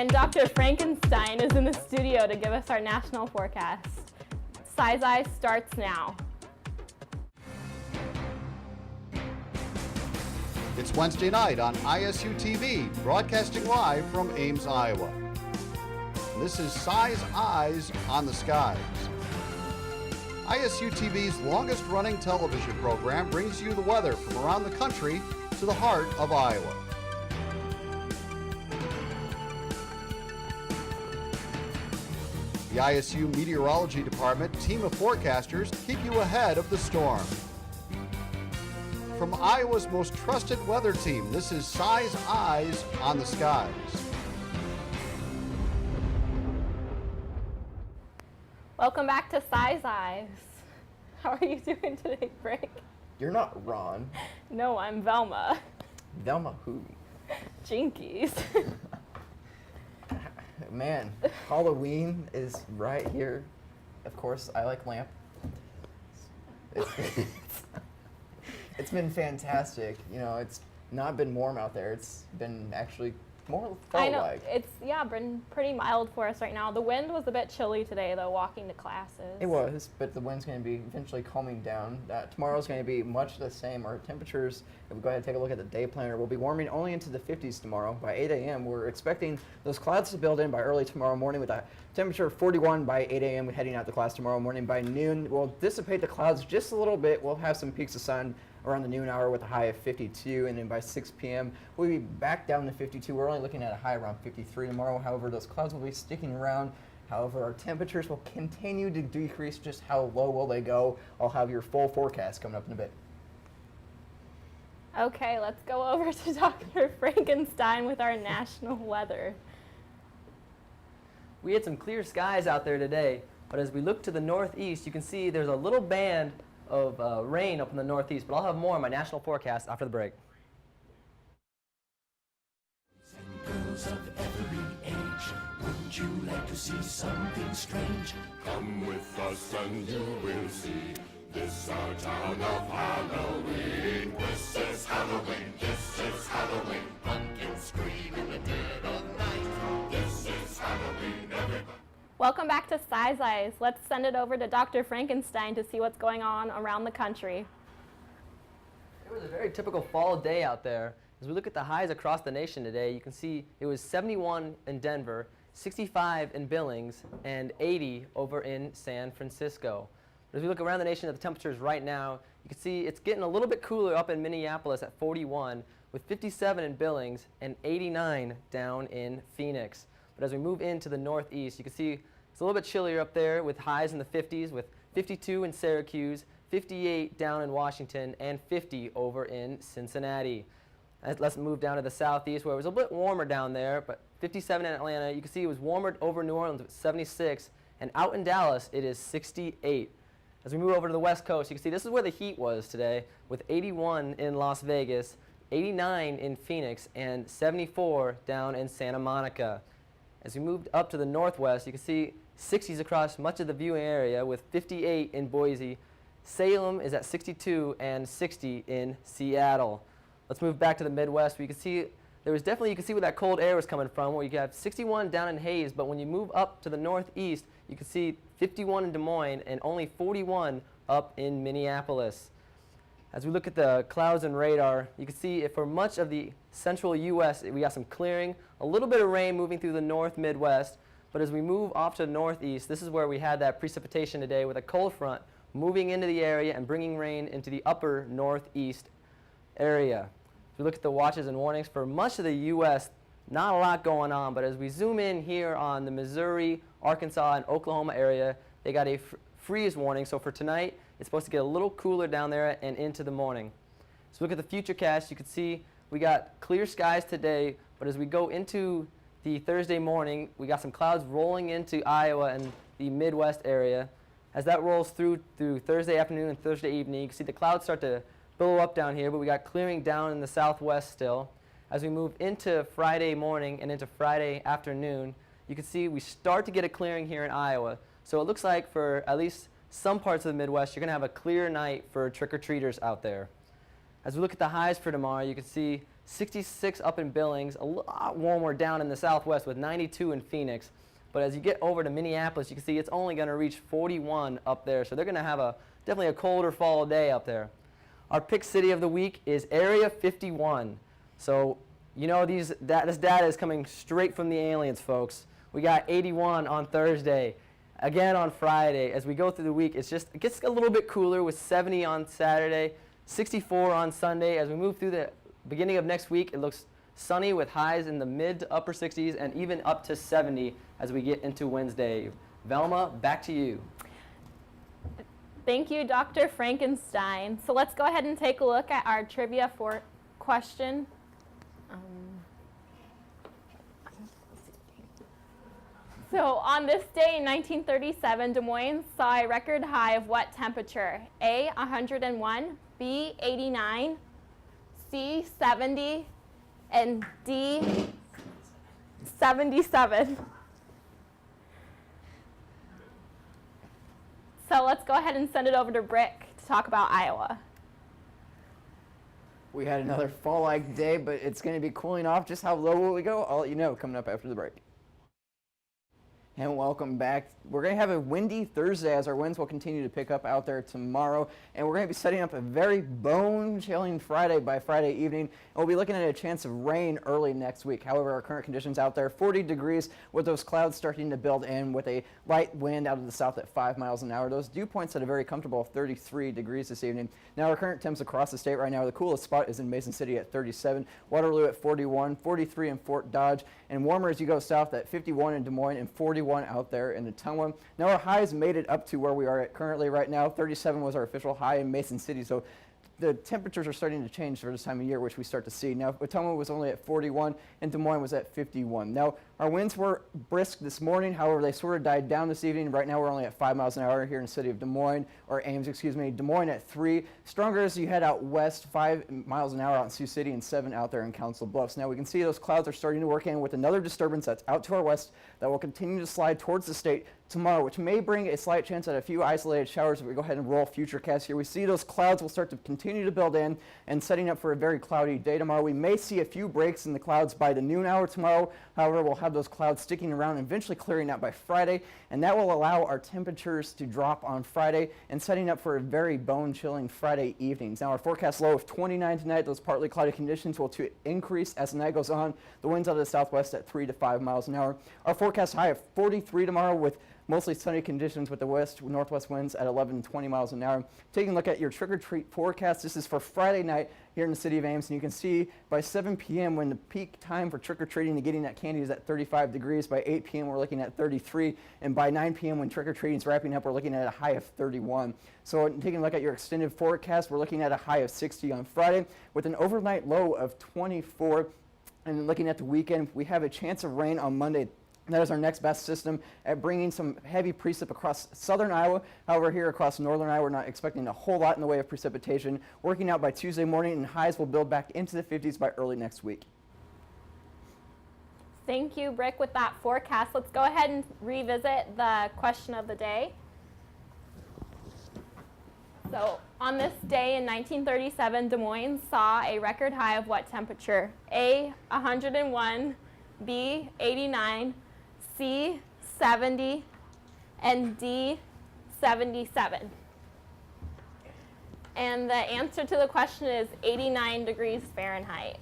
And Dr. Frankenstein is in the studio to give us our national forecast. Size Eye starts now. It's Wednesday night on ISU TV, broadcasting live from Ames, Iowa. This is Size Eyes on the Skies. ISU TV's longest-running television program brings you the weather from around the country to the heart of Iowa. The ISU Meteorology Department team of forecasters keep you ahead of the storm. From Iowa's most trusted weather team, this is Size Eyes on the Skies. Welcome back to Size Eyes. How are you doing today, Frank? You're not Ron. No, I'm Velma. Velma who? Jinkies. Man, Halloween is right here. Of course, I like lamp. It's been fantastic. You know, it's not been warm out there. It's been actually more fall-like. I know. It's, been pretty mild for us right now. The wind was a bit chilly today, though, walking to classes. It was, but the wind's going to be eventually calming down. Tomorrow's going to be much the same. Our temperatures, if we go ahead and take a look at the day planner, will be warming only into the 50s tomorrow. By 8 a.m., we're expecting those clouds to build in by early tomorrow morning with a temperature of 41 by 8 a.m. We're heading out to class tomorrow morning. By noon, we'll dissipate the clouds just a little bit. We'll have some peaks of sun around the noon hour with a high of 52, and then by 6 p.m. we'll be back down to 52. We're only looking at a high around 53 tomorrow. However, those clouds will be sticking around. However, our temperatures will continue to decrease. Just how low will they go? I'll have your full forecast coming up in a bit. Okay, let's go over to Dr. Frankenstein with our national weather. We had some clear skies out there today, but as we look to the northeast, you can see there's a little band of rain up in the northeast, but I'll have more on my national forecast after the break. Girls of every age, wouldn't you like to see something strange? Come with us and you will see. This our town of Halloween. This is Halloween. This is Halloween. Pumpkins scream in the dead of night. This is Halloween, everybody. Welcome back to Size Eyes. Let's send it over to Dr. Frankenstein to see what's going on around the country. It was a very typical fall day out there. As we look at the highs across the nation today, you can see it was 71 in Denver, 65 in Billings, and 80 over in San Francisco. But as we look around the nation at the temperatures right now, you can see it's getting a little bit cooler up in Minneapolis at 41, with 57 in Billings and 89 down in Phoenix. But as we move into the northeast, you can see it's a little bit chillier up there with highs in the 50s, with 52 in Syracuse, 58 down in Washington, and 50 over in Cincinnati. Let's move down to the southeast where it was a bit warmer down there, but 57 in Atlanta. You can see it was warmer over New Orleans with 76, and out in Dallas it is 68. As we move over to the west coast, you can see this is where the heat was today, with 81 in Las Vegas, 89 in Phoenix, and 74 down in Santa Monica. As we moved up to the northwest, you can see 60s across much of the viewing area with 58 in Boise. Salem is at 62 and 60 in Seattle. Let's move back to the Midwest where you can see you can see where that cold air was coming from, where you have 61 down in Hayes, but when you move up to the northeast, you can see 51 in Des Moines and only 41 up in Minneapolis. As we look at the clouds and radar, you can see for much of the central U.S., we got some clearing, a little bit of rain moving through the north Midwest, but as we move off to the northeast, this is where we had that precipitation today with a cold front moving into the area and bringing rain into the upper northeast area. As we look at the watches and warnings for much of the U.S., not a lot going on, but as we zoom in here on the Missouri, Arkansas, and Oklahoma area, they got a freeze warning. So for tonight, it's supposed to get a little cooler down there and into the morning. So look at the futurecast. You can see we got clear skies today, but as we go into the Thursday morning, we got some clouds rolling into Iowa and the Midwest area. As that rolls through Thursday afternoon and Thursday evening, you can see the clouds start to billow up down here, but we got clearing down in the southwest still. As we move into Friday morning and into Friday afternoon, you can see we start to get a clearing here in Iowa. So it looks like for at least some parts of the Midwest, you're going to have a clear night for trick-or-treaters out there. As we look at the highs for tomorrow, you can see 66 up in Billings, a lot warmer down in the southwest with 92 in Phoenix. But as you get over to Minneapolis, you can see it's only going to reach 41 up there. So they're going to have definitely a colder fall day up there. Our pick city of the week is Area 51. So you know this data is coming straight from the aliens, folks. We got 81 on Thursday, again on Friday. As we go through the week, it gets a little bit cooler with 70 on Saturday, 64 on Sunday. As we move through the beginning of next week, it looks sunny with highs in the mid to upper 60s and even up to 70 as we get into Wednesday. Velma, back to you. Thank you, Dr. Frankenstein. So let's go ahead and take a look at our trivia for question. So on this day in 1937, Des Moines saw a record high of what temperature? A, 101, B, 89, C, 70, and D, 77. So let's go ahead and send it over to Brick to talk about Iowa. We had another fall-like day, but it's going to be cooling off. Just how low will we go? I'll let you know coming up after the break. And welcome back. We're going to have a windy Thursday as our winds will continue to pick up out there tomorrow. And we're going to be setting up a very bone-chilling Friday by Friday evening. And we'll be looking at a chance of rain early next week. However, our current conditions out there, 40 degrees with those clouds starting to build in with a light wind out of the south at 5 miles an hour. Those dew points at a very comfortable 33 degrees this evening. Now our current temps across the state right now, the coolest spot is in Mason City at 37, Waterloo at 41, 43 in Fort Dodge, and warmer as you go south at 51 in Des Moines and 41 out there in Ottumwa. Now our highs made it up to where we are at currently right now. 37 was our official high in Mason City, so the temperatures are starting to change for this time of year, which we start to see. Now, Ottumwa was only at 41, and Des Moines was at 51. Now, our winds were brisk this morning. However, they sort of died down this evening. Right now, we're only at 5 miles an hour here in the city of Des Moines, or Ames, excuse me. Des Moines at 3. Stronger as you head out west, 5 miles an hour out in Sioux City, and 7 out there in Council Bluffs. Now, we can see those clouds are starting to work in with another disturbance that's out to our west that will continue to slide towards the state tomorrow, which may bring a slight chance at a few isolated showers if we go ahead and roll futurecast here. We see those clouds will start to continue to build in and setting up for a very cloudy day tomorrow. We may see a few breaks in the clouds by the noon hour tomorrow. However, we'll have those clouds sticking around and eventually clearing out by Friday, and that will allow our temperatures to drop on Friday and setting up for a very bone-chilling Friday evenings. Now, our forecast low of 29 tonight. Those partly cloudy conditions will increase as the night goes on. The winds out of the southwest at 3 to 5 miles an hour. Our forecast high of 43 tomorrow with mostly sunny conditions with the northwest winds at 11 to 20 miles an hour. Taking a look at your trick-or-treat forecast, this is for Friday night here in the city of Ames, and you can see by 7 p.m. when the peak time for trick-or-treating and getting that candy is at 35 degrees, by 8 p.m. we're looking at 33, and by 9 p.m. when trick-or-treating is wrapping up, we're looking at a high of 31. So taking a look at your extended forecast, we're looking at a high of 60 on Friday with an overnight low of 24. And looking at the weekend, we have a chance of rain on Monday. That is our next best system at bringing some heavy precip across southern Iowa. However, here across northern Iowa, we're not expecting a whole lot in the way of precipitation. Working out by Tuesday morning, and highs will build back into the 50s by early next week. Thank you, Brick, with that forecast. Let's go ahead and revisit the question of the day. So on this day in 1937, Des Moines saw a record high of what temperature? A, 101, B, 89, C, 70, and D, 77. And the answer to the question is 89 degrees Fahrenheit.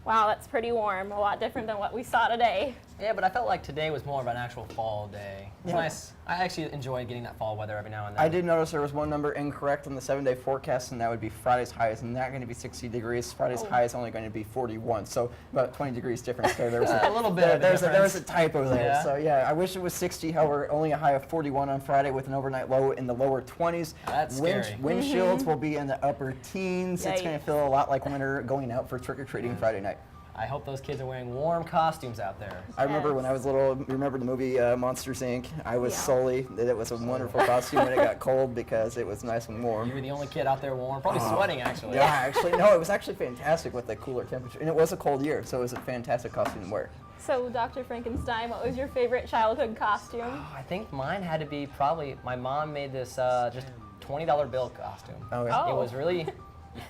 Wow, that's pretty warm, a lot different than what we saw today. Yeah, but I felt like today was more of an actual fall day. It's Yeah. nice. I actually enjoyed getting that fall weather every now and then. I did notice there was one number incorrect on the 7-day forecast, and that would be Friday's high is not going to be 60 degrees. Friday's high is only going to be 41, so about 20 degrees difference there. There was a little bit of a there was difference. a typo there. Yeah. So yeah, I wish it was 60. However, only a high of 41 on Friday with an overnight low in the lower 20s. That's scary. Wind chills will be in the upper teens. It's going Yikes. to feel a lot like winter going out for trick-or-treating Friday night. I hope those kids are wearing warm costumes out there. I remember Yes. when I was little, remember the movie Monsters, Inc.? I was Yeah. Sully. It was a wonderful costume when it got cold because it was nice and warm. You were the only kid out there warm, probably sweating actually. Yeah, actually, no, it was actually fantastic with the cooler temperature. And it was a cold year, so it was a fantastic costume to wear. So, Dr. Frankenstein, what was your favorite childhood costume? Oh, I think mine had to be probably, my mom made this just $20 bill costume. Oh, yeah. Oh. It was really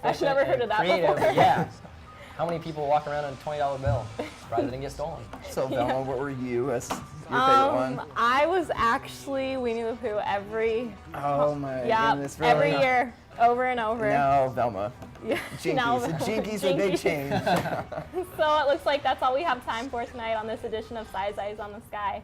I've efficient never heard and of that creative. before. Yeah. How many people walk around in a $20 bill? Surprised it didn't get stolen. So Velma, what were you as your favorite one? I was actually Winnie the Pooh every Oh my goodness, really? every year, over and over. No, Velma. Yeah. Jinkies. No, Jinkies a big Jinkies. change. So it looks like that's all we have time for tonight on this edition of Size Eyes on the Sky.